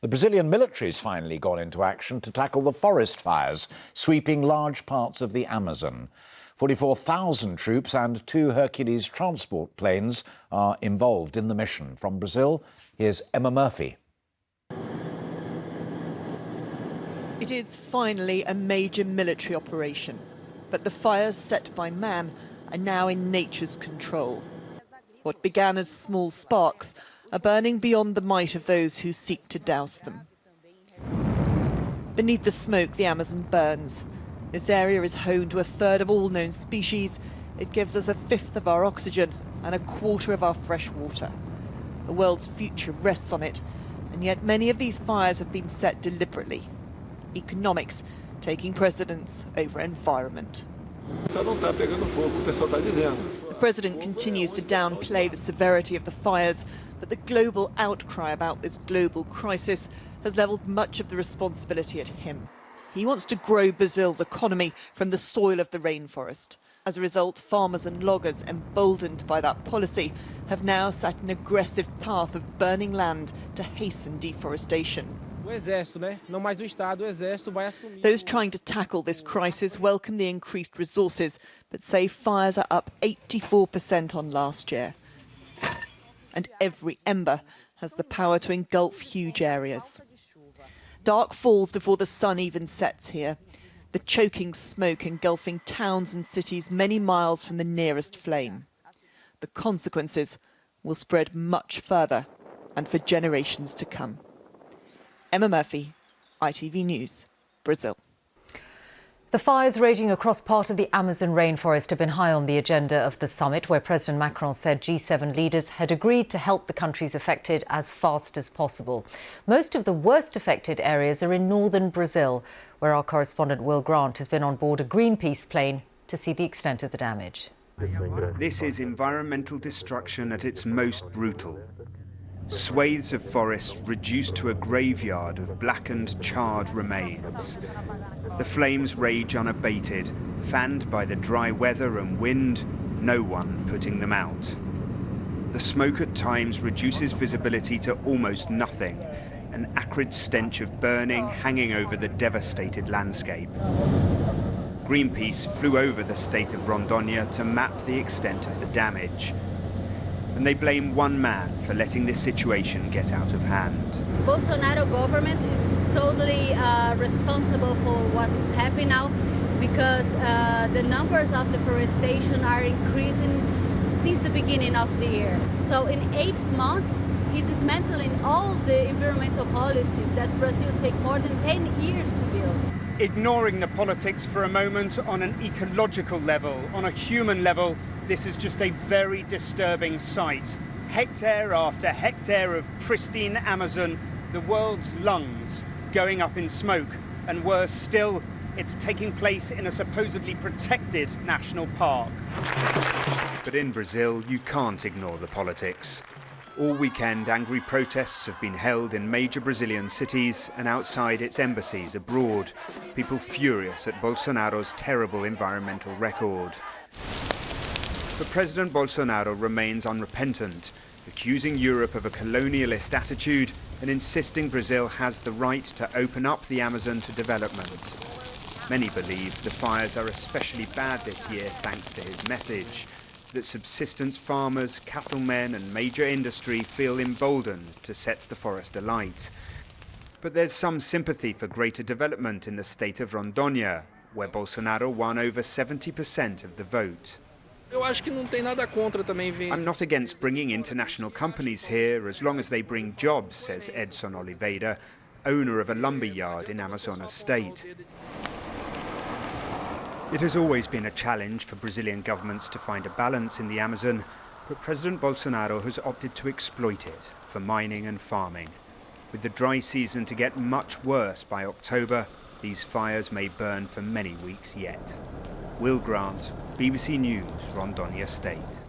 The Brazilian military's finally gone into action to tackle the forest fires sweeping large parts of the Amazon. 44,000 troops and 2 Hercules transport planes are involved in the mission. From Brazil, here's Emma Murphy. It is finally a major military operation, but the fires set by man are now in nature's control. What began as small sparks are burning beyond the might of those who seek to douse them. Beneath the smoke, the Amazon burns. This area is home to 1/3 of all known species. It gives us 1/5 of our oxygen and 1/4 of our fresh water. The world's future rests on it, and yet many of these fires have been set deliberately. Economics taking precedence over environment. The president continues to downplay the severity of the fires, but the global outcry about this global crisis has levelled much of the responsibility at him. He wants to grow Brazil's economy from the soil of the rainforest. As a result, farmers and loggers, emboldened by that policy, have now set an aggressive path of burning land to hasten deforestation. Those trying to tackle this crisis welcome the increased resources, but say fires are up 84% on last year. And every ember has the power to engulf huge areas. Dark falls before the sun even sets here, the choking smoke engulfing towns and cities many miles from the nearest flame. The consequences will spread much further and for generations to come. Emma Murphy, ITV News, Brazil. The fires raging across part of the Amazon rainforest have been high on the agenda of the summit, where President Macron said G7 leaders had agreed to help the countries affected as fast as possible. Most of the worst affected areas are in northern Brazil, where our correspondent Will Grant has been on board a Greenpeace plane to see the extent of the damage. This is environmental destruction at its most brutal. Swathes of forest reduced to a graveyard of blackened, charred remains. The flames rage unabated, fanned by the dry weather and wind, no one putting them out. The smoke at times reduces visibility to almost nothing, an acrid stench of burning hanging over the devastated landscape. Greenpeace flew over the state of Rondônia to map the extent of the damage. And they blame one man for letting this situation get out of hand. Bolsonaro government is totally responsible for what is happening now, because the numbers of deforestation are increasing since the beginning of the year. So in 8 months, he's dismantling all the environmental policies that Brazil take more than 10 years to build. Ignoring the politics for a moment, on an ecological level, on a human level, this is just a very disturbing sight. Hectare after hectare of pristine Amazon, the world's lungs, going up in smoke. And worse still, it's taking place in a supposedly protected national park. But in Brazil, you can't ignore the politics. All weekend, angry protests have been held in major Brazilian cities and outside its embassies abroad. People furious at Bolsonaro's terrible environmental record. But President Bolsonaro remains unrepentant, accusing Europe of a colonialist attitude and insisting Brazil has the right to open up the Amazon to development. Many believe the fires are especially bad this year thanks to his message, that subsistence farmers, cattlemen and major industry feel emboldened to set the forest alight. But there's some sympathy for greater development in the state of Rondônia, where Bolsonaro won over 70% of the vote. I'm not against bringing international companies here as long as they bring jobs, says Edson Oliveira, owner of a lumber yard in Amazonas state. It has always been a challenge for Brazilian governments to find a balance in the Amazon, but President Bolsonaro has opted to exploit it for mining and farming. With the dry season to get much worse by October, these fires may burn for many weeks yet. Will Grant, BBC News, Rondônia State.